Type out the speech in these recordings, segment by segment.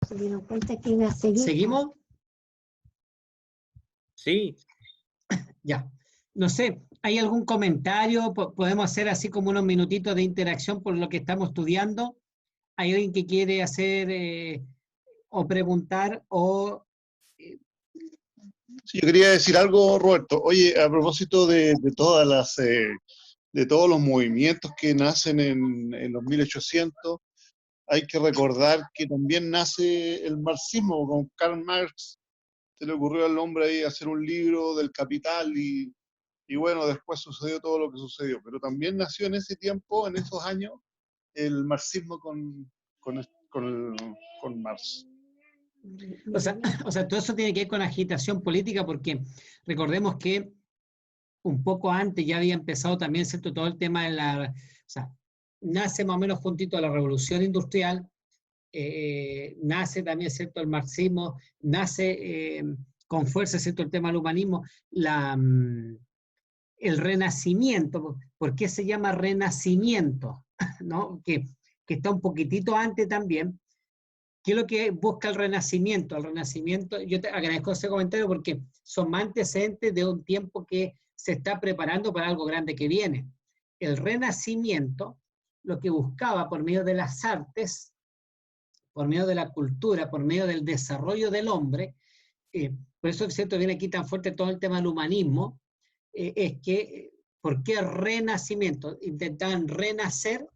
Se dieron cuenta que iba a seguir. ¿Seguimos? Sí. Ya. No sé, ¿hay algún comentario? ¿Podemos hacer así como unos minutitos de interacción por lo que estamos estudiando? ¿Hay alguien que quiere hacer o preguntar o... Sí, yo quería decir algo, Roberto. Oye, a propósito de todas de todos los movimientos que nacen en los 1800, hay que recordar que también nace el marxismo con Karl Marx. Se le ocurrió al hombre ahí hacer un libro del Capital y bueno, después sucedió todo lo que sucedió. Pero también nació en ese tiempo, en esos años, el marxismo con Marx. O sea, todo eso tiene que ver con agitación política porque recordemos que un poco antes ya había empezado también, ¿cierto?, todo el tema de o sea, nace más o menos juntito a la revolución industrial, nace también, ¿cierto?, el marxismo, nace con fuerza, ¿cierto?, el tema del humanismo, el renacimiento. ¿Por qué se llama renacimiento? ¿No? Que está un poquitito antes también. ¿Qué es lo que busca el renacimiento? El renacimiento, yo te agradezco ese comentario porque son más antecedentes de un tiempo que se está preparando para algo grande que viene. El renacimiento lo que buscaba por medio de las artes, por medio de la cultura, por medio del desarrollo del hombre, por eso es cierto, viene aquí tan fuerte todo el tema del humanismo, es que, ¿por qué renacimiento? Intentaban renacer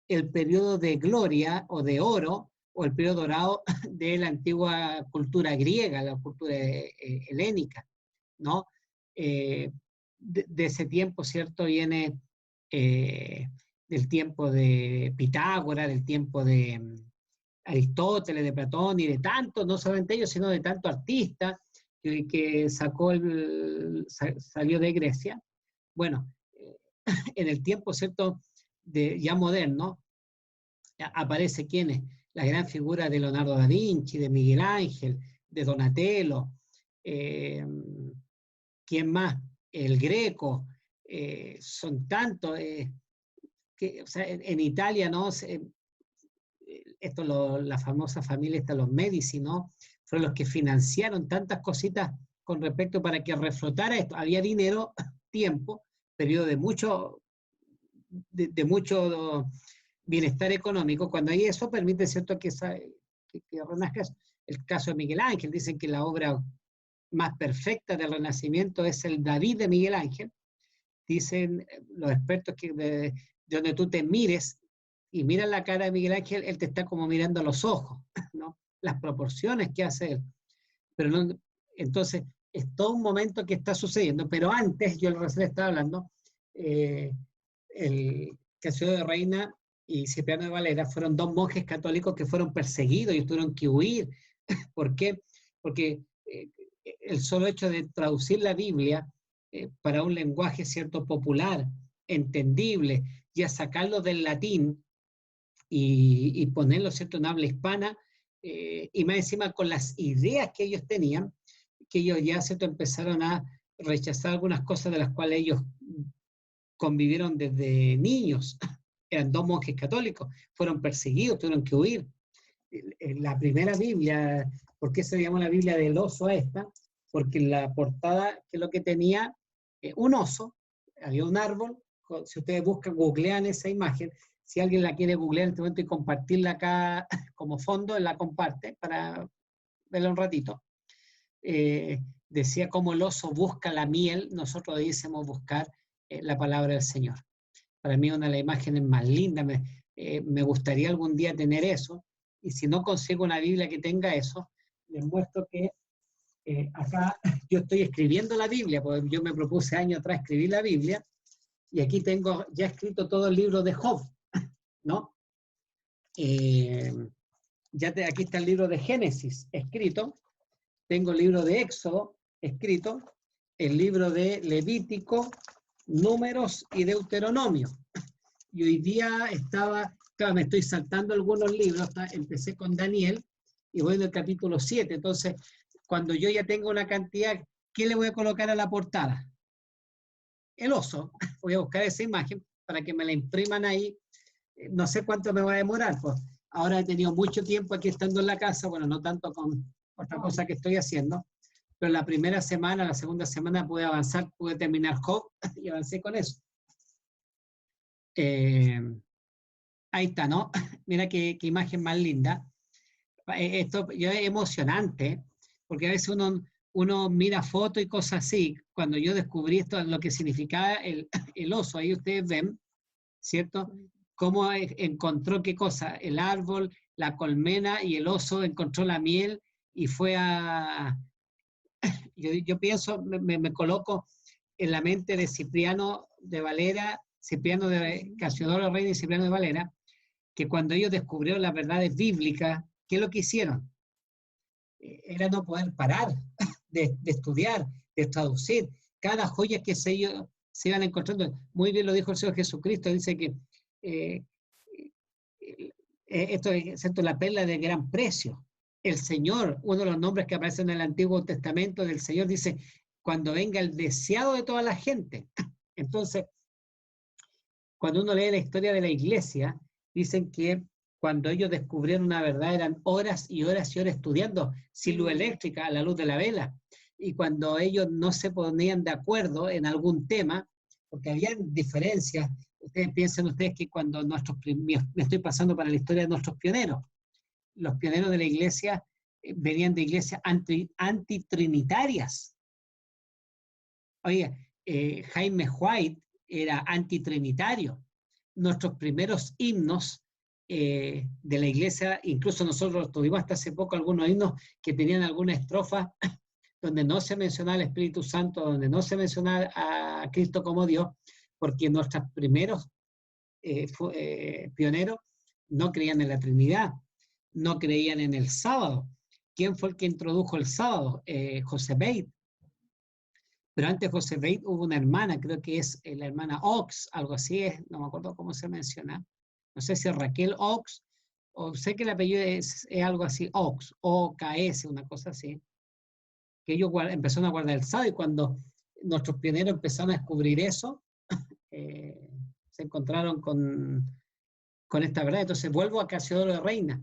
el periodo de gloria o de oro, o el periodo dorado de la antigua cultura griega, la cultura helénica, ¿no? De ese tiempo, ¿cierto? Viene del tiempo de Pitágoras, del tiempo de Aristóteles, de Platón y de tantos, no solamente ellos, sino de tantos artistas que salió de Grecia. Bueno, en el tiempo, ¿cierto?, ya moderno, aparece ¿quiénes? La gran figura de Leonardo da Vinci, de Miguel Ángel, de Donatello, ¿quién más? El Greco, son tantos, que, o sea, en Italia, ¿no? La famosa familia, los Medici, ¿no? Fueron los que financiaron tantas cositas con respecto para que reflotara esto. Había dinero, tiempo, periodo de mucho bienestar económico. Cuando hay eso, permite, ¿cierto?, que renazca eso. El caso de Miguel Ángel, dicen que la obra más perfecta del Renacimiento es el David de Miguel Ángel. Dicen los expertos que de donde tú te mires y miras la cara de Miguel Ángel, él te está como mirando a los ojos, ¿no? Las proporciones que hace él. Pero no, entonces, es todo un momento que está sucediendo, pero antes, yo recién estaba hablando, el Casio de Reina y Cipriano de Valera fueron dos monjes católicos que fueron perseguidos y tuvieron que huir. ¿Por qué? Porque el solo hecho de traducir la Biblia para un lenguaje, ¿cierto?, popular, entendible, ya sacarlo del latín y ponerlo, ¿cierto?, en habla hispana, y más encima con las ideas que ellos tenían, que ellos ya, ¿cierto?, empezaron a rechazar algunas cosas de las cuales ellos convivieron desde niños. Eran dos monjes católicos, fueron perseguidos, tuvieron que huir. La primera Biblia, ¿por qué se llamó la Biblia del oso a esta? Porque en la portada, que es lo que tenía, un oso, había un árbol. Si ustedes buscan, googlean esa imagen, si alguien la quiere googlear en este momento y compartirla acá como fondo, la comparte para verla un ratito. Decía cómo el oso busca la miel, nosotros debíamos buscar la palabra del Señor. Para mí una de las imágenes más lindas, me gustaría algún día tener eso, y si no consigo una Biblia que tenga eso, les muestro que acá yo estoy escribiendo la Biblia, porque yo me propuse años atrás escribir la Biblia, y aquí tengo ya escrito todo el libro de Job, ¿no? Aquí está el libro de Génesis escrito, tengo el libro de Éxodo escrito, el libro de Levítico, Números y Deuteronomio. Y hoy día claro, me estoy saltando algunos libros, empecé con Daniel y voy del capítulo 7, entonces cuando yo ya tengo una cantidad, ¿qué le voy a colocar a la portada? El oso. Voy a buscar esa imagen para que me la impriman ahí. No sé cuánto me va a demorar, pues. ahora he tenido mucho tiempo aquí estando en la casa, bueno, no tanto con otra cosa que estoy haciendo, pero la primera semana, la segunda semana pude avanzar, pude terminar Job y avancé con eso. Ahí está, ¿no? Mira qué imagen más linda. Esto ya es emocionante, porque a veces uno mira fotos y cosas así. Cuando yo descubrí esto, lo que significaba el oso, ahí ustedes ven, ¿cierto? Cómo encontró qué cosa, el árbol, la colmena, y el oso encontró la miel y fue a... Yo pienso, me coloco en la mente de Cipriano de Valera, Cipriano de Casiodoro Reina y Cipriano de Valera, que cuando ellos descubrieron las verdades bíblicas, ¿qué es lo que hicieron? Era no poder parar de estudiar, de traducir cada joya que se iban encontrando. Muy bien lo dijo el Señor Jesucristo, dice que esto es ¿cierto? La perla de gran precio. El Señor, uno de los nombres que aparecen en el Antiguo Testamento del Señor, dice, cuando venga el deseado de toda la gente. Entonces, cuando uno lee la historia de la iglesia, dicen que cuando ellos descubrieron una verdad eran horas y horas y horas estudiando, sin luz eléctrica, a la luz de la vela. Y cuando ellos no se ponían de acuerdo en algún tema, porque habían diferencias, piensen ustedes que cuando me estoy pasando para la historia de nuestros pioneros, los pioneros de la iglesia venían de iglesias antitrinitarias. Oye, Jaime White era antitrinitario. Nuestros primeros himnos de la iglesia, incluso nosotros tuvimos hasta hace poco algunos himnos que tenían alguna estrofa donde no se mencionaba el Espíritu Santo, donde no se mencionaba a Cristo como Dios, porque nuestros primeros pioneros no creían en la Trinidad, no creían en el sábado. ¿Quién fue el que introdujo el sábado? José Beit. Pero antes de José Beit hubo una hermana, creo que es la hermana Ox, algo así es, no me acuerdo cómo se menciona. No sé si es Raquel Ox, o sé que el apellido es algo así, Ox, O-K-S, una cosa así. Que ellos empezaron a guardar el sábado, y cuando nuestros pioneros empezaron a descubrir eso, se encontraron con esta verdad. Entonces vuelvo a Casiodoro de Reina.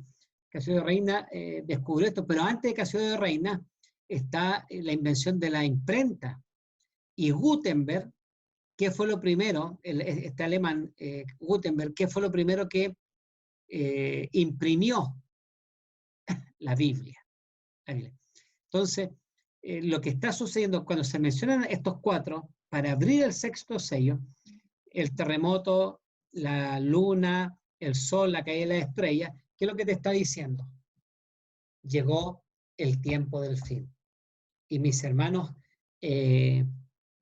Casiodoro de Reina descubrió esto, pero antes de Casiodoro de Reina está la invención de la imprenta. Y Gutenberg, ¿qué fue lo primero? Este alemán, Gutenberg, ¿qué fue lo primero que imprimió? La Biblia. Entonces, lo que está sucediendo cuando se mencionan estos cuatro, para abrir el sexto sello, el terremoto, la luna, el sol, la caída de las estrellas, ¿qué es lo que te está diciendo? Llegó el tiempo del fin. Y mis hermanos,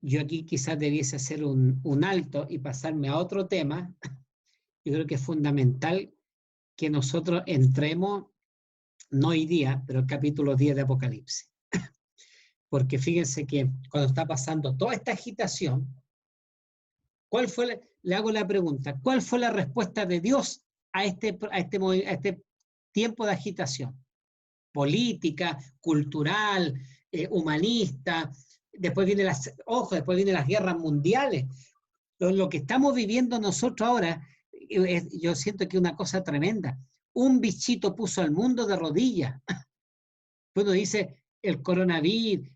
yo aquí quizás debiese hacer un alto y pasarme a otro tema. Yo creo que es fundamental que nosotros entremos, no hoy día, pero el capítulo 10 de Apocalipsis. Porque fíjense que cuando está pasando toda esta agitación, le hago la pregunta, ¿cuál fue la respuesta de Dios a este tiempo de agitación? Política, cultural, humanista, después vienen las guerras mundiales. Lo que estamos viviendo nosotros ahora, yo siento que es una cosa tremenda. Un bichito puso al mundo de rodillas. Uno dice, el coronavirus,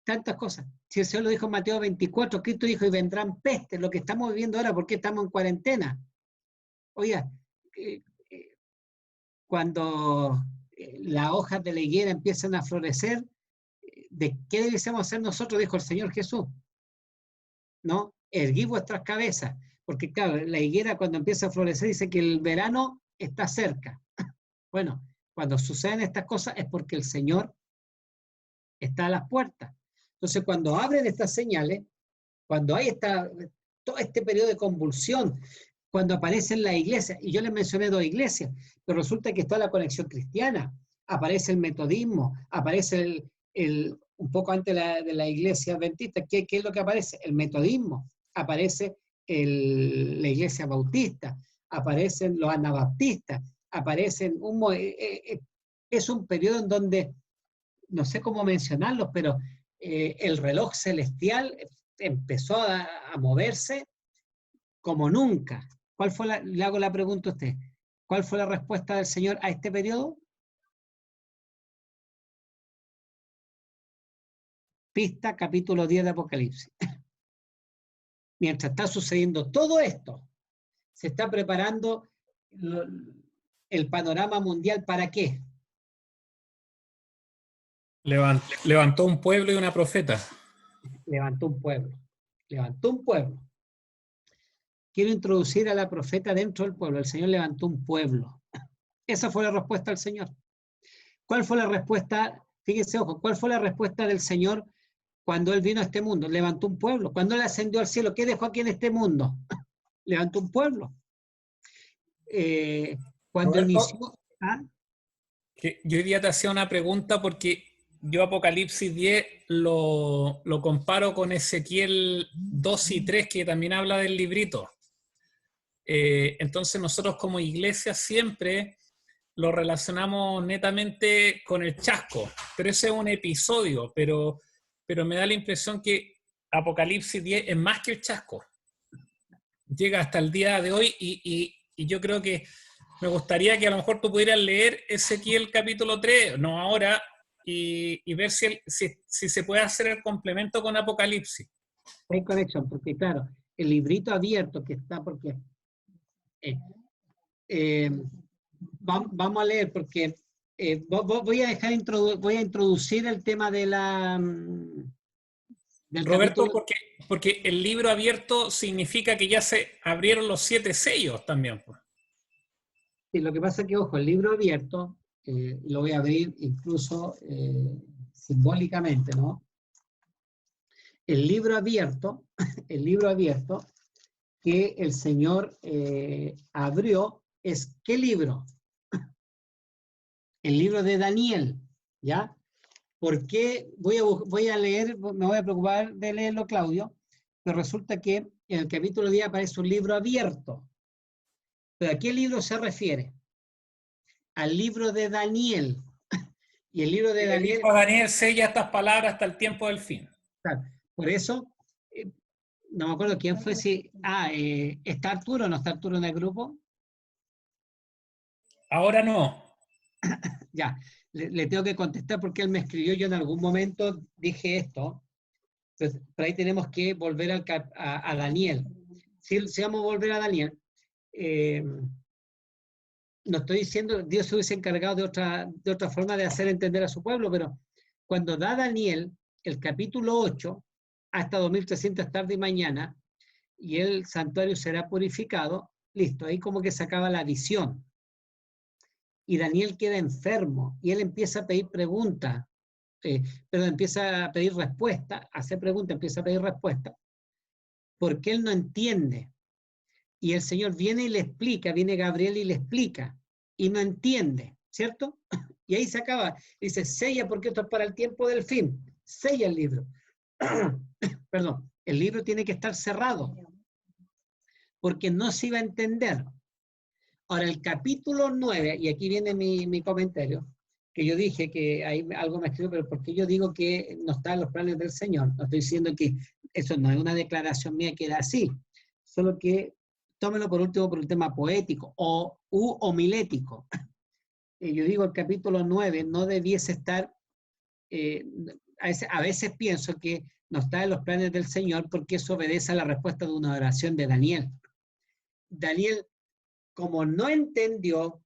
tantas cosas. Si el Señor lo dijo en Mateo 24, Cristo dijo, y vendrán pestes, lo que estamos viviendo ahora, ¿por qué estamos en cuarentena? Oiga, cuando las hojas de la higuera empiezan a florecer, ¿de qué debemos hacer nosotros? Dijo el Señor Jesús. ¿No? Erguí vuestras cabezas, porque claro, la higuera cuando empieza a florecer dice que el verano está cerca. Bueno, cuando suceden estas cosas es porque el Señor está a las puertas. Entonces, cuando abren estas señales, cuando hay todo este periodo de convulsión, cuando aparecen las iglesias, y yo les mencioné 2 iglesias, pero resulta que está la conexión cristiana, aparece el metodismo, aparece un poco antes de la iglesia adventista, ¿qué es lo que aparece? El metodismo, aparece la iglesia bautista, aparecen los anabaptistas, aparecen es un periodo en donde, no sé cómo mencionarlos, pero el reloj celestial empezó a moverse como nunca. Le hago la pregunta a usted, ¿Cuál fue la respuesta del Señor a este periodo? Pista, capítulo 10 de Apocalipsis. Mientras está sucediendo todo esto, se está preparando el panorama mundial. ¿Para qué? Levantó un pueblo y una profeta. Levantó un pueblo. Levantó un pueblo. Quiero introducir a la profeta dentro del pueblo. El Señor levantó un pueblo. Esa fue la respuesta del Señor. ¿Cuál fue la respuesta? Fíjense, ojo, ¿cuál fue la respuesta del Señor cuando Él vino a este mundo? Levantó un pueblo. Cuando Él ascendió al cielo, ¿qué dejó aquí en este mundo? Levantó un pueblo. Cuando Roberto, inició... ¿ah? que yo hoy día te hacía una pregunta porque yo Apocalipsis 10 lo comparo con Ezequiel 2 y 3, que también habla del librito. Entonces nosotros como iglesia siempre lo relacionamos netamente con el chasco, pero ese es un episodio, pero me da la impresión que Apocalipsis 10 es más que el chasco. Llega hasta el día de hoy y yo creo que me gustaría que a lo mejor tú pudieras leer Ezequiel capítulo 3, no ahora, y ver si se puede hacer el complemento con Apocalipsis. Hay conexión, porque claro, el librito abierto que está, porque vamos a leer, porque voy a introducir el tema de del Roberto, capítulo. porque el libro abierto significa que ya se abrieron los 7 sellos también. Sí, lo que pasa es que, ojo, el libro abierto, lo voy a abrir incluso simbólicamente, ¿no? El libro abierto que el Señor abrió es, ¿qué libro? El libro de Daniel, ¿ya? ¿Por qué? Voy a leer, me voy a preocupar de leerlo, Claudio, pero resulta que en el capítulo 10 aparece un libro abierto. ¿Pero a qué libro se refiere? Al libro de Daniel. Y el libro de Daniel... Daniel sella estas palabras hasta el tiempo del fin. Claro, por eso, no me acuerdo quién fue, si... ¿está Arturo o no está Arturo en el grupo? Ahora no. Ya, le tengo que contestar porque él me escribió, yo en algún momento dije esto. Entonces, por ahí tenemos que volver a Daniel. Si vamos a volver a Daniel, no estoy diciendo, Dios se hubiese encargado de otra forma de hacer entender a su pueblo, pero cuando da Daniel el capítulo 8, hasta 2300 tarde y mañana, y el santuario será purificado, listo, ahí como que se acaba la visión. Y Daniel queda enfermo, y él empieza a pedir preguntas, empieza a pedir respuesta, hace preguntas, empieza a pedir respuesta, porque él no entiende. Y el Señor viene y le explica, viene Gabriel y le explica, y no entiende, ¿cierto? Y ahí se acaba. Dice, sella porque esto es para el tiempo del fin. Sella el libro. Perdón, el libro tiene que estar cerrado, porque no se iba a entender. Ahora, el capítulo 9, y aquí viene mi comentario, que yo dije que ahí algo me escribió, pero porque yo digo que no está en los planes del Señor. No estoy diciendo que eso no es una declaración mía que era así, solo que tómelo por último por un tema poético o homilético. Yo digo, el capítulo 9 no debiese estar, a veces pienso que no está en los planes del Señor porque eso obedece a la respuesta de una oración de Daniel. Daniel, como no entendió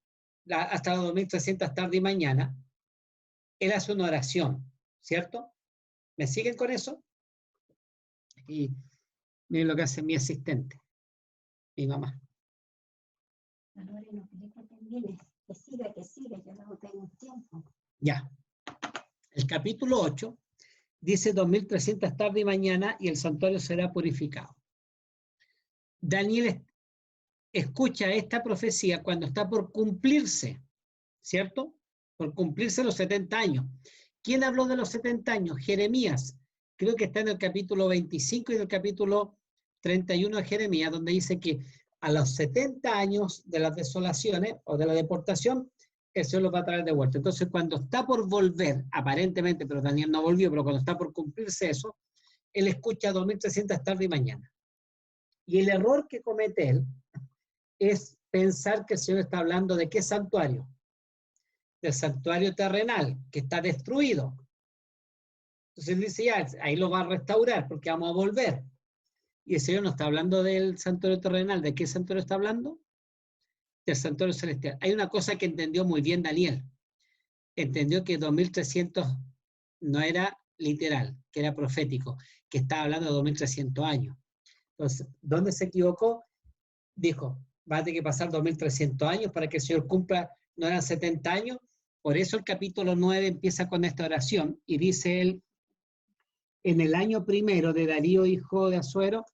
hasta las 2300 tarde y mañana, él hace una oración, ¿cierto? ¿Me siguen con eso? Y miren lo que hace mi asistente, mi mamá. Que sigue, yo no tengo tiempo. Ya. El capítulo 8 dice 2300 tarde y mañana y el santuario será purificado. Daniel escucha esta profecía cuando está por cumplirse, ¿cierto? Por cumplirse los 70 años. ¿Quién habló de los 70 años? Jeremías. Creo que está en el capítulo 25 y en el capítulo 31 de Jeremías, donde dice que a los 70 años de las desolaciones o de la deportación, el Señor los va a traer de vuelta. Entonces, cuando está por volver, aparentemente, pero Daniel no volvió, pero cuando está por cumplirse eso, él escucha 2300 tarde y mañana. Y el error que comete él es pensar que el Señor está hablando de qué santuario, del santuario terrenal, que está destruido. Entonces él dice, ya, ahí lo va a restaurar, porque vamos a volver. Y el Señor no está hablando del santuario terrenal. ¿De qué santuario está hablando? Del santuario celestial. Hay una cosa que entendió muy bien Daniel. Entendió que 2300 no era literal, que era profético, que estaba hablando de 2300 años. Entonces, ¿dónde se equivocó? Dijo, va a tener que pasar 2300 años para que el Señor cumpla, no eran 70 años. Por eso el capítulo 9 empieza con esta oración y dice él, en el año primero de Darío, hijo de Asuero,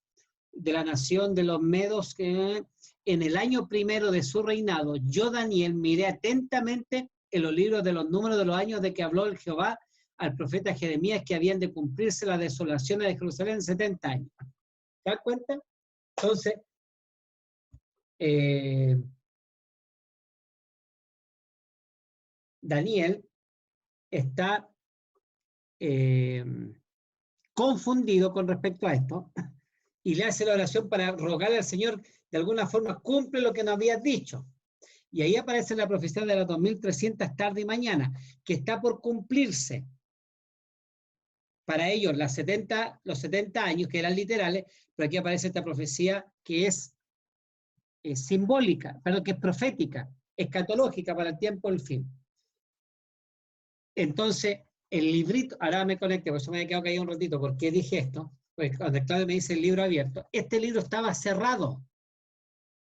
de la nación de los Medos, que en el año primero de su reinado, yo, Daniel, miré atentamente en los libros de los números de los años de que habló el Jehová al profeta Jeremías, que habían de cumplirse las desolaciones de Jerusalén en 70 años. ¿Te das cuenta? Entonces, Daniel está confundido con respecto a esto y le hace la oración para rogarle al Señor, de alguna forma, cumple lo que nos habías dicho. Y ahí aparece la profecía de las 2300 tarde y mañana, que está por cumplirse. Para ellos los 70 años, que eran literales, pero aquí aparece esta profecía que es simbólica, pero que es profética, escatológica para el tiempo del fin. Entonces, el librito, ahora me conecté, por eso me he quedado caído un ratito, ¿por qué dije esto? Pues cuando Claudio me dice el libro abierto, este libro estaba cerrado.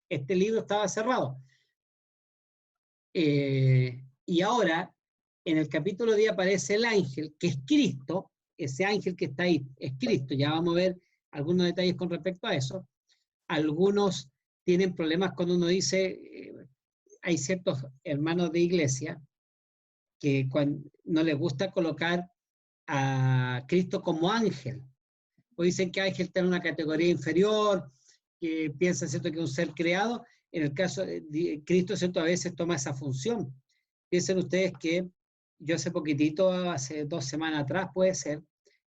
Este libro estaba cerrado. Y ahora, en el capítulo 10 aparece el ángel, que es Cristo, ese ángel que está ahí, es Cristo. Ya vamos a ver algunos detalles con respecto a eso. Algunos tienen problemas cuando uno dice, hay ciertos hermanos de iglesia que no les gusta colocar a Cristo como ángel. O dicen que ángel está en una categoría inferior, que piensan, ¿cierto?, que es un ser creado. En el caso de Cristo, ¿cierto?, a veces toma esa función. Piensen ustedes que yo hace poquitito, hace 2 semanas atrás, puede ser,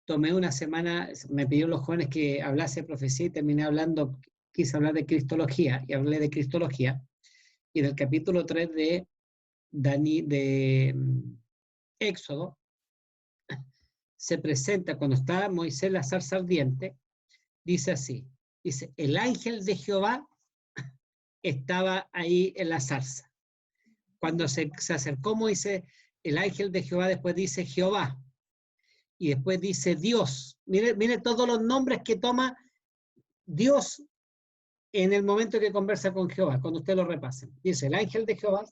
tomé una semana, me pidieron los jóvenes que hablase de profecía y terminé hablando, quise hablar de cristología, y hablé de cristología. Y en el capítulo 3 de Éxodo, se presenta, cuando está Moisés en la zarza ardiente, dice así, dice, el ángel de Jehová estaba ahí en la zarza. Cuando se acercó Moisés, el ángel de Jehová, después dice Jehová, y después dice Dios. Mire todos los nombres que toma Dios en el momento que conversa con Jehová, cuando ustedes lo repasen. Dice el ángel de Jehová,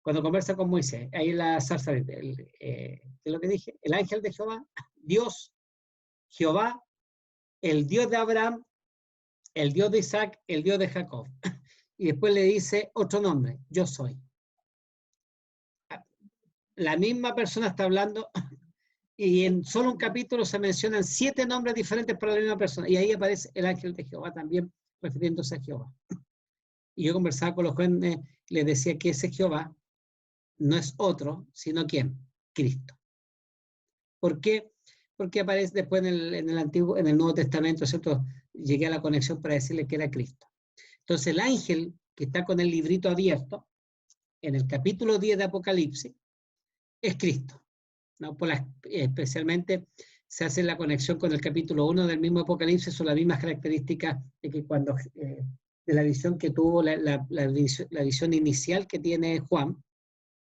cuando conversa con Moisés, ahí en la zarza, ¿qué es lo que dije? El ángel de Jehová, Dios, Jehová, el Dios de Abraham, el Dios de Isaac, el Dios de Jacob. Y después le dice otro nombre, yo soy. La misma persona está hablando y en solo un capítulo se mencionan 7 nombres diferentes para la misma persona. Y ahí aparece el ángel de Jehová también, refiriéndose a Jehová. Y yo conversaba con los jóvenes, les decía que ese Jehová no es otro, sino ¿quién? Cristo. ¿Por qué? Porque aparece después en el Nuevo Testamento, ¿cierto? Llegué a la conexión para decirle que era Cristo. Entonces el ángel que está con el librito abierto, en el capítulo 10 de Apocalipsis, es Cristo, ¿no? Especialmente se hace la conexión con el capítulo 1 del mismo Apocalipsis, son las mismas características de que cuando de la visión que tuvo, la visión inicial que tiene Juan,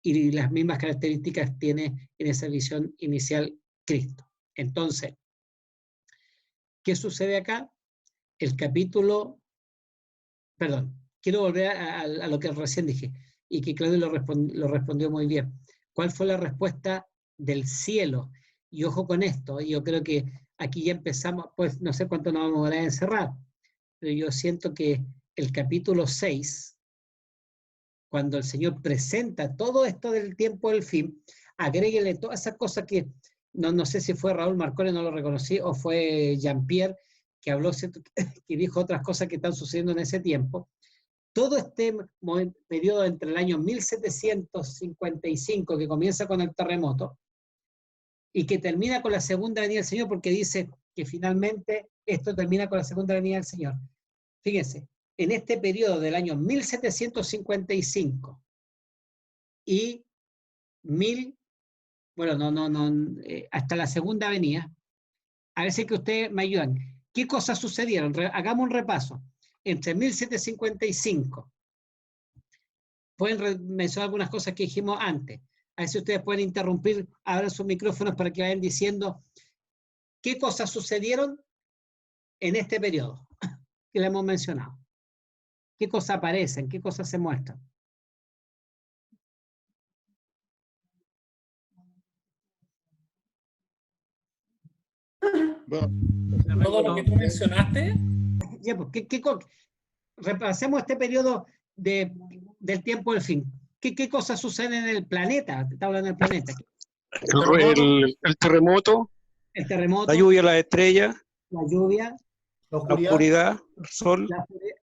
y las mismas características tiene en esa visión inicial Cristo. Entonces, ¿qué sucede acá? El capítulo, perdón, quiero volver a lo que recién dije, y que Claudio lo respondió muy bien. ¿Cuál fue la respuesta del cielo? Y ojo con esto, yo creo que aquí ya empezamos, pues no sé cuánto nos vamos a encerrar, pero yo siento que el capítulo 6, cuando el Señor presenta todo esto del tiempo del fin, agréguele todas esas cosas que, no sé si fue Raúl Marcone, no lo reconocí, o fue Jean-Pierre, que habló, que dijo otras cosas que están sucediendo en ese tiempo. Todo este periodo entre el año 1755, que comienza con el terremoto, y que termina con la segunda venida del Señor, porque dice que finalmente esto termina con la segunda venida del Señor. Fíjense, en este periodo del año 1755 y hasta la Segunda Avenida, a ver si que ustedes me ayudan. ¿Qué cosas sucedieron? Hagamos un repaso. Entre 1755, pueden mencionar algunas cosas que dijimos antes. A ver si ustedes pueden interrumpir, abran sus micrófonos para que vayan diciendo qué cosas sucedieron en este periodo que le hemos mencionado. ¿Qué cosas aparecen? ¿Qué cosas se muestran? Bueno, Todo lo que tú mencionaste, Ya, pues, repasemos este periodo del tiempo del fin. ¿Qué cosas suceden en el planeta? Está hablando del planeta. El terremoto, El terremoto, la lluvia, las estrellas, la lluvia, la oscuridad, el sol,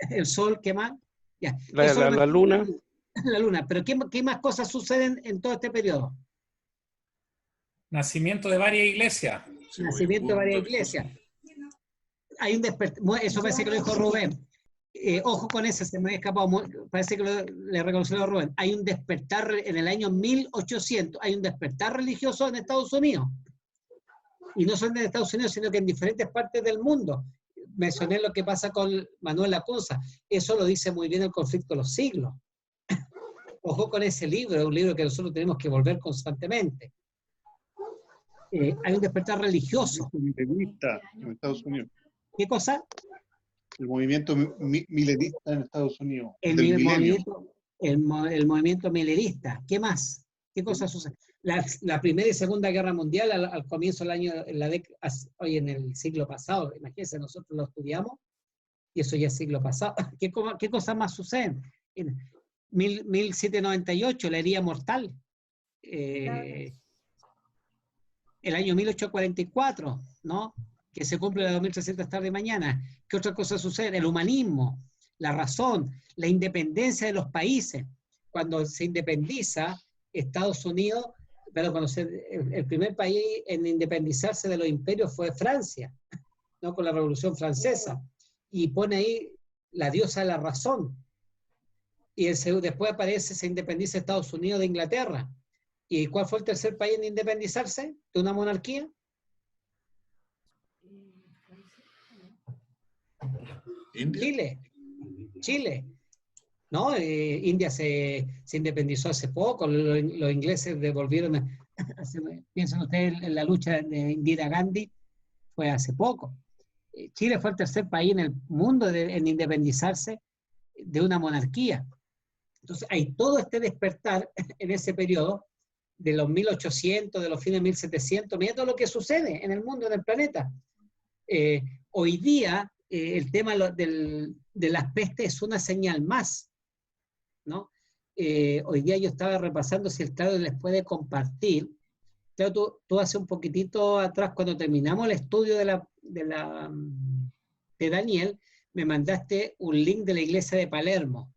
el sol, ¿qué más? Ya. la luna. La luna. Pero ¿qué más cosas suceden en todo este periodo? nacimiento de varias iglesias. Nacimiento de varias iglesias. Hay un despertar, eso parece que lo dijo Rubén. Ojo con ese, se me había escapado, parece que le reconoció a Rubén. Hay un despertar en el año 1800, hay un despertar religioso en Estados Unidos. Y no solo en Estados Unidos, sino que en diferentes partes del mundo. Mencioné lo que pasa con Manuel Lacunza. Eso lo dice muy bien El conflicto de los siglos. Ojo con ese libro, es un libro que nosotros tenemos que volver constantemente. Hay un despertar religioso. milenista en Estados Unidos. ¿Qué cosa? El movimiento milenista en Estados Unidos. El movimiento milenista. ¿Qué más? ¿Qué cosas suceden? La Primera y Segunda Guerra Mundial al comienzo del año, hoy en el siglo pasado, imagínense, nosotros lo estudiamos y eso ya es siglo pasado. ¿Qué cosas más suceden? En 1798, la herida mortal. El año 1844, ¿no? Que se cumple las 2300 tarde mañana. ¿Qué otras cosas suceden? El humanismo, la razón, la independencia de los países. Cuando se independiza Estados Unidos, pero el primer país en independizarse de los imperios fue Francia, ¿no? Con la Revolución Francesa. Y pone ahí la diosa de la razón. Y después aparece, se independiza Estados Unidos de Inglaterra. ¿Y cuál fue el tercer país en independizarse de una monarquía? Chile. ¿No? India se independizó hace poco, los ingleses devolvieron, piensen ustedes en la lucha de Indira Gandhi, fue hace poco. Chile fue el tercer país en el mundo en independizarse de una monarquía. Entonces hay todo este despertar en ese periodo, de los 1800, de los fines de 1700, mira todo lo que sucede en el mundo, en el planeta. Hoy día, el tema de las pestes es una señal más, ¿no? Hoy día yo estaba repasando si el Claudio les puede compartir. Claudio, tú hace un poquitito atrás, cuando terminamos el estudio de Daniel, me mandaste un link de la iglesia de Palermo,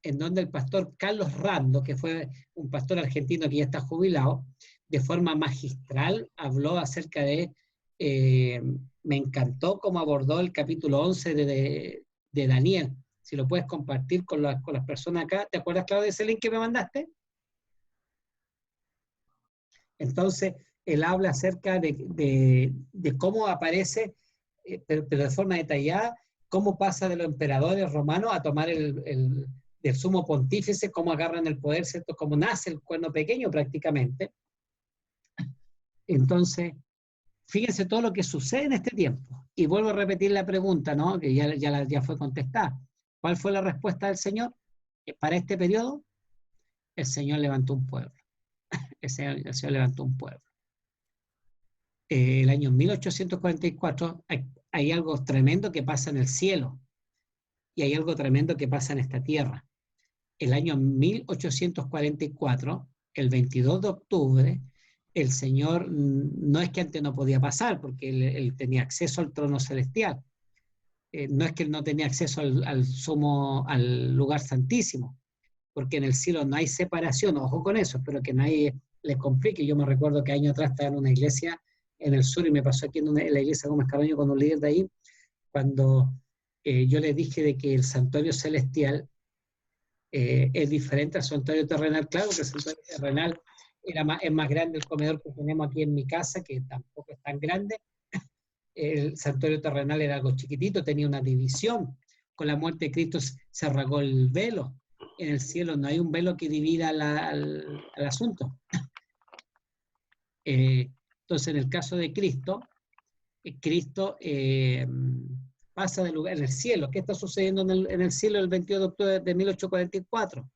en donde el pastor Carlos Rando, que fue un pastor argentino que ya está jubilado, de forma magistral habló acerca de, me encantó cómo abordó el capítulo 11 de Daniel. Si lo puedes compartir con las personas acá. ¿Te acuerdas, Claudio, de ese link que me mandaste? Entonces, él habla acerca de cómo aparece, pero de forma detallada, cómo pasa de los emperadores romanos a tomar del sumo pontífice, cómo agarran el poder, ¿cierto? Cómo nace el cuerno pequeño prácticamente. Entonces, fíjense todo lo que sucede en este tiempo. Y vuelvo a repetir la pregunta, ¿no? Que ya fue contestada. ¿Cuál fue la respuesta del Señor? Para este periodo, el Señor levantó un pueblo. El Señor levantó un pueblo. El año 1844 hay algo tremendo que pasa en el cielo y hay algo tremendo que pasa en esta tierra. El año 1844, el 22 de octubre, el Señor, no es que antes no podía pasar, porque él tenía acceso al trono celestial. No es que él no tenía acceso al lugar santísimo, porque en el cielo no hay separación, ojo con eso, espero que nadie les complique. Yo me recuerdo que años atrás estaba en una iglesia en el sur, y me pasó aquí en la iglesia Gómez Carroño con un líder de ahí, cuando yo les dije de que el santuario celestial es diferente al santuario terrenal. Claro que el santuario terrenal es más grande el comedor que tenemos aquí en mi casa, que tampoco es tan grande. El santuario terrenal era algo chiquitito, tenía una división. Con la muerte de Cristo se rasgó el velo. En el cielo no hay un velo que divida al asunto. Entonces, en el caso de Cristo, Cristo pasa de lugar en el cielo. ¿Qué está sucediendo en el cielo el 22 de octubre de 1844?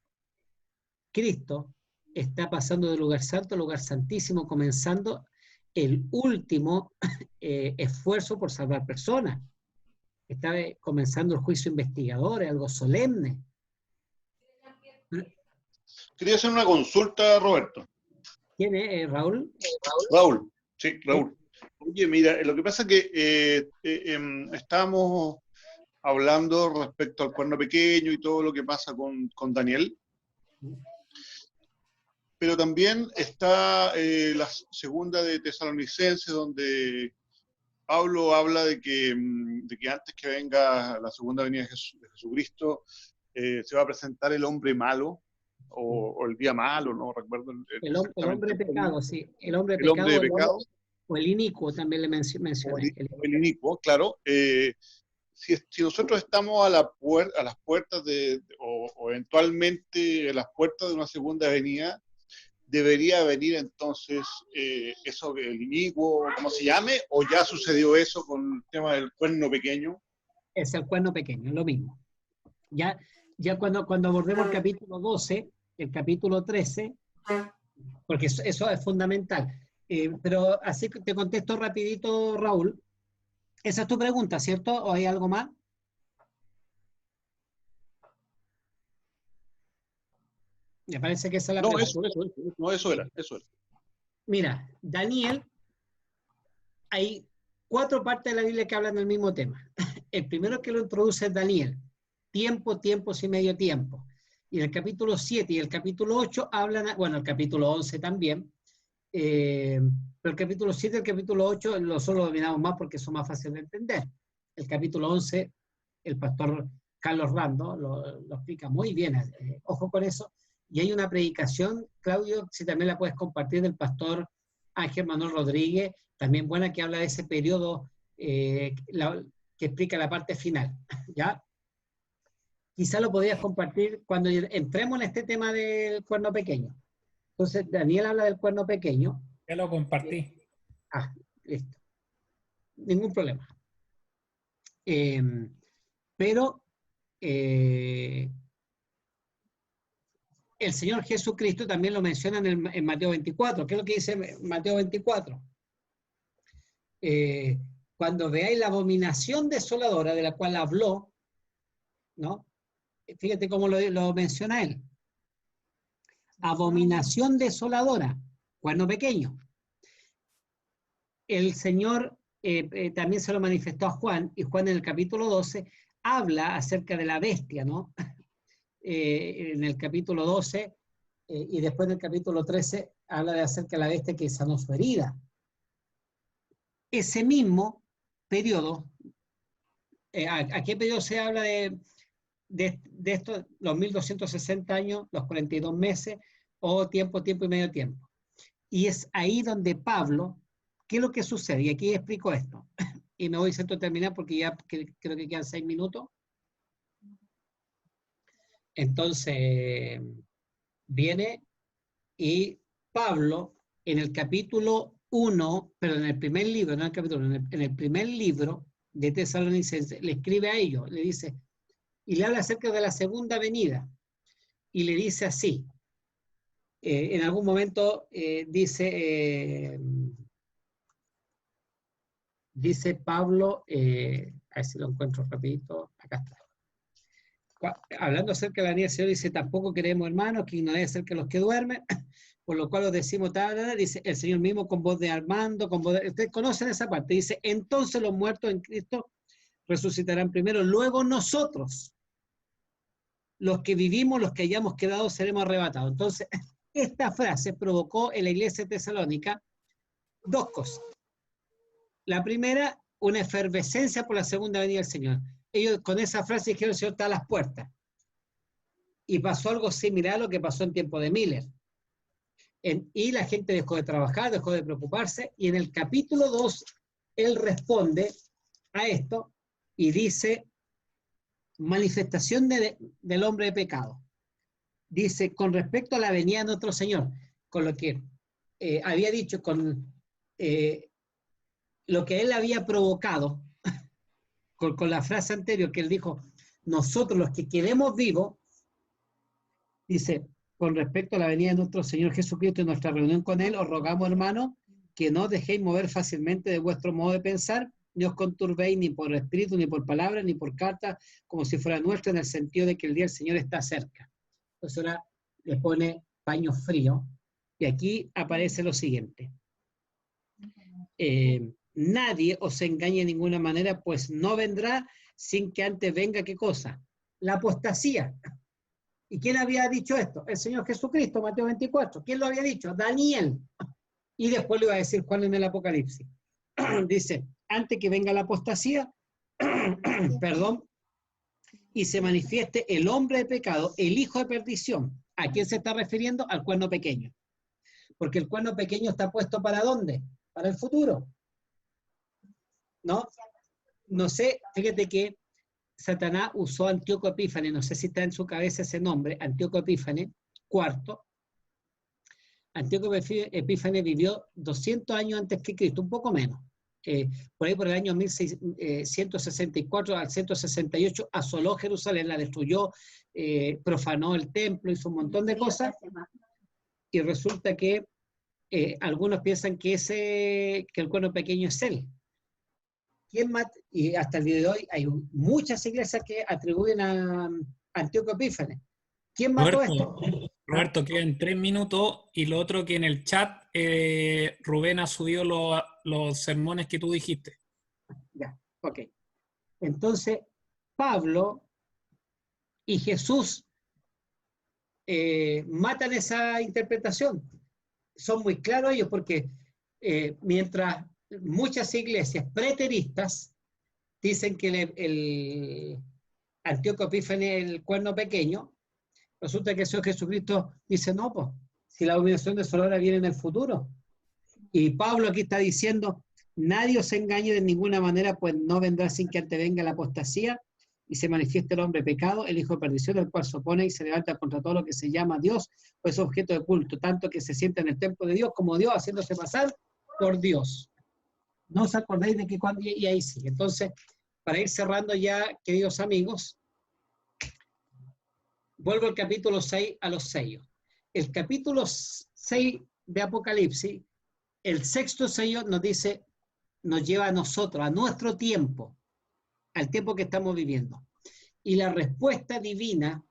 Cristo está pasando de lugar santo a lugar santísimo, comenzando el último esfuerzo por salvar personas. Está comenzando el juicio investigador, es algo solemne. Quería hacer una consulta, Roberto. ¿Quién es, Raúl? Raúl, sí, Raúl. Oye, mira, lo que pasa es que estábamos hablando respecto al cuerno pequeño y todo lo que pasa con Daniel, pero también está la segunda de Tesalonicenses, donde Pablo habla de que antes que venga la segunda venida de Jesucristo, se va a presentar el hombre malo, o el día malo, no recuerdo. El hombre de pecado, sí. El hombre de el hombre de pecado. O el inicuo, también le mencioné. El inicuo, claro. Si nosotros estamos a las puertas o eventualmente a las puertas de una segunda venida, debería venir entonces eso, el inicuo, como se llame, o ya sucedió eso con el tema del cuerno pequeño. Es el cuerno pequeño, lo mismo. Ya cuando abordemos el capítulo 12, el capítulo 13, porque eso es fundamental. Pero así que te contesto rapidito, Raúl. Esa es tu pregunta, ¿cierto? ¿O hay algo más? Me parece que esa es la pregunta. Eso era. Mira, Daniel, hay 4 partes de la Biblia que hablan del mismo tema. El primero que lo introduce es Daniel. Tiempo, tiempos y medio tiempo. Y el capítulo 7 y el capítulo 8 hablan, bueno, el capítulo 11 también, pero el capítulo 7 y el capítulo 8 nosotros lo dominamos más porque son más fáciles de entender. El capítulo 11, el pastor Carlos Rando lo explica muy bien, ojo con eso. Y hay una predicación, Claudio, si también la puedes compartir, del pastor Ángel Manuel Rodríguez, también buena, que habla de ese periodo que explica la parte final, ¿ya? Quizá lo podrías compartir cuando entremos en este tema del cuerno pequeño. Entonces, Daniel habla del cuerno pequeño. Ya lo compartí. Listo. Ningún problema. Pero el Señor Jesucristo también lo menciona en Mateo 24. ¿Qué es lo que dice Mateo 24? Cuando veáis la abominación desoladora de la cual habló, ¿no? Fíjate cómo lo menciona él. Abominación desoladora, cuerno pequeño. El Señor también se lo manifestó a Juan, y Juan en el capítulo 12 habla acerca de la bestia, ¿no? En el capítulo 12 y después en el capítulo 13 habla acerca de la bestia que sanó su herida. Ese mismo periodo, ¿a qué periodo se habla de esto? Los 1260 años, los 42 meses, o tiempo y medio tiempo. Y es ahí donde Pablo, ¿qué es lo que sucede? Y aquí explico esto. Y me voy a terminar porque ya creo que quedan 6 minutos. Entonces, viene y Pablo, en el capítulo 1, pero en el primer libro, no en el capítulo, en el primer libro de Tesalonicenses, le escribe a ellos, le dice, y le habla acerca de la segunda venida, y le dice así, en algún momento dice Pablo, a ver si lo encuentro rapidito, acá está. Hablando acerca de la venida del Señor, dice, tampoco queremos, hermanos, que no debe ser que los que duermen, por lo cual os decimos, dice el Señor mismo con voz de Armando, con voz de... Ustedes conocen esa parte, dice, entonces los muertos en Cristo resucitarán primero, luego nosotros, los que vivimos, los que hayamos quedado, seremos arrebatados. Entonces, esta frase provocó en la iglesia de Tesalónica 2 cosas. La primera, una efervescencia por la segunda venida del Señor. ellos con esa frase dijeron: el Señor está a las puertas. Y pasó algo similar a lo que pasó en tiempo de Miller. Y la gente dejó de trabajar, dejó de preocuparse, y en el capítulo 2, él responde a esto y dice: manifestación del hombre de pecado. Dice, con respecto a la venida de nuestro Señor, con lo que había dicho, con lo que él había provocado, con la frase anterior que él dijo: nosotros los que quedemos vivos, dice, con respecto a la venida de nuestro Señor Jesucristo y nuestra reunión con Él, os rogamos, hermanos, que no os dejéis mover fácilmente de vuestro modo de pensar, ni os conturbéis ni por espíritu, ni por palabra, ni por carta, como si fuera nuestra, en el sentido de que el día del Señor está cerca. Entonces ahora le pone paño frío, y aquí aparece lo siguiente. Nadie os engañe de ninguna manera, pues no vendrá sin que antes venga, ¿qué cosa? La apostasía. ¿Y quién había dicho esto? El Señor Jesucristo, Mateo 24. ¿Quién lo había dicho? Daniel. Y después le iba a decir Juan en el Apocalipsis. Dice, antes que venga la apostasía, perdón, y se manifieste el hombre de pecado, el hijo de perdición. ¿A quién se está refiriendo? Al cuerno pequeño. Porque el cuerno pequeño está puesto ¿para dónde? Para el futuro. ¿No? No sé, fíjate que Satanás usó a Antíoco Epífanes, no sé si está en su cabeza ese nombre, Antíoco Epífanes, IV. Antíoco Epífanes vivió 200 años antes que Cristo, un poco menos. Por ahí por el año 1164 al 168 asoló Jerusalén, la destruyó, profanó el templo, hizo un montón de cosas, y resulta que algunos piensan que el cuerno pequeño es él. ¿Quién mata? Y hasta el día de hoy hay muchas iglesias que atribuyen a Antíoco Epífanes. ¿Quién mató esto? Roberto, quedan 3 minutos, y lo otro que en el chat Rubén ha subido los sermones que tú dijiste. Ya, ok. Entonces, Pablo y Jesús matan esa interpretación. Son muy claros ellos, porque mientras muchas iglesias preteristas dicen que el Antíoco Epífanes es el cuerno pequeño, resulta que el Señor Jesucristo dice, no, pues, si la humillación desoladora viene en el futuro. Y Pablo aquí está diciendo, nadie os engañe de ninguna manera, pues no vendrá sin que antes venga la apostasía y se manifieste el hombre pecado, el hijo de perdición, el cual se opone y se levanta contra todo lo que se llama Dios, pues es objeto de culto, tanto que se sienta en el templo de Dios como Dios, haciéndose pasar por Dios. ¿No os acordáis de que cuando... Y ahí sí. Entonces, para ir cerrando ya, queridos amigos, vuelvo al capítulo 6 a los sellos. El capítulo 6 de Apocalipsis, el sexto sello nos dice, nos lleva a nosotros, a nuestro tiempo, al tiempo que estamos viviendo. Y la respuesta divina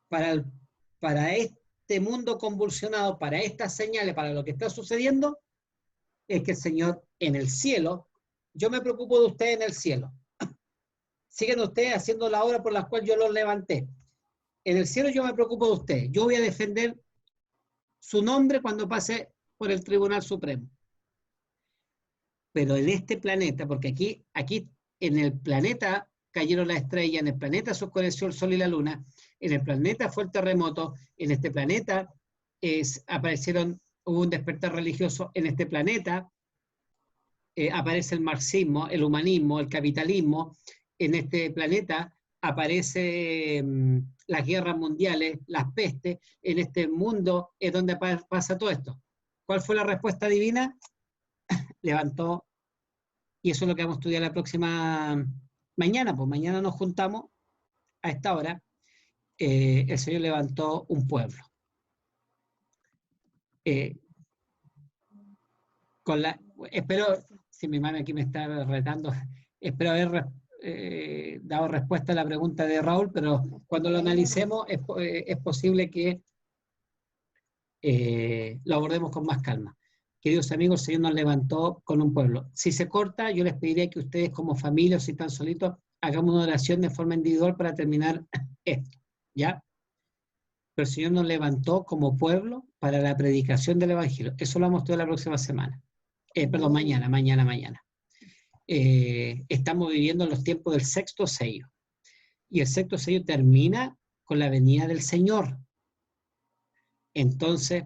para este mundo convulsionado, para estas señales, para lo que está sucediendo, es que el Señor en el cielo, yo me preocupo de ustedes en el cielo. Siguen ustedes haciendo la obra por la cual yo los levanté. En el cielo yo me preocupo de ustedes. Yo voy a defender su nombre cuando pase por el Tribunal Supremo. Pero en este planeta, porque aquí en el planeta cayeron las estrellas, en el planeta se oscureció el sol y la luna, en el planeta fue el terremoto, en este planeta hubo un despertar religioso, en este planeta aparece el marxismo, el humanismo, el capitalismo, en este planeta aparecen las guerras mundiales, las pestes, en este mundo es donde pasa todo esto. ¿Cuál fue la respuesta divina? Levantó, y eso es lo que vamos a estudiar la próxima mañana, pues mañana nos juntamos a esta hora, el Señor levantó un pueblo. Espero, si mi mano aquí me está retando, espero haber dado respuesta a la pregunta de Raúl, pero cuando lo analicemos es posible que lo abordemos con más calma. Queridos amigos, el Señor nos levantó con un pueblo. Si se corta, yo les pediría que ustedes como familia, o si están solitos, hagamos una oración de forma individual para terminar esto, ¿ya? Pero el Señor nos levantó como pueblo para la predicación del Evangelio. Eso lo vamos a estudiar la próxima semana. Perdón, mañana. estamos viviendo los tiempos del sexto sello. Y el sexto sello termina con la venida del Señor. Entonces,